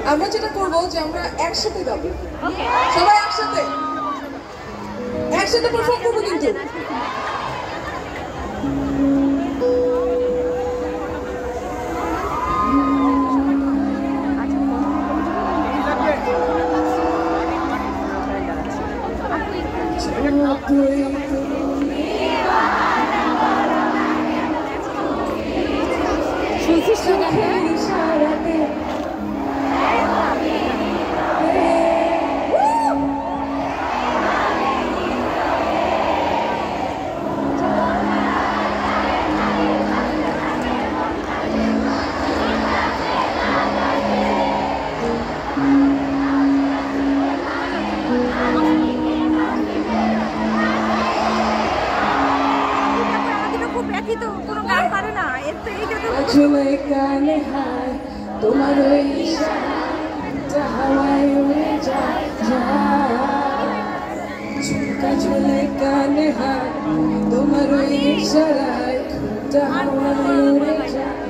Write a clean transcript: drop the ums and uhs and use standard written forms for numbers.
আমরা যেটা করবো যে আমরা একসাথে গাবো, সবাই একসাথে একসাথে পারফর্ম করবো কিন্তু চলে কানে হায় তোমার ওই ইশারাটা হাওয়ায় উড়ে যায় ঝুমকা চলে কানে হায় তোমার ওই ইশারায় হাওয়ায় উড়ে যায়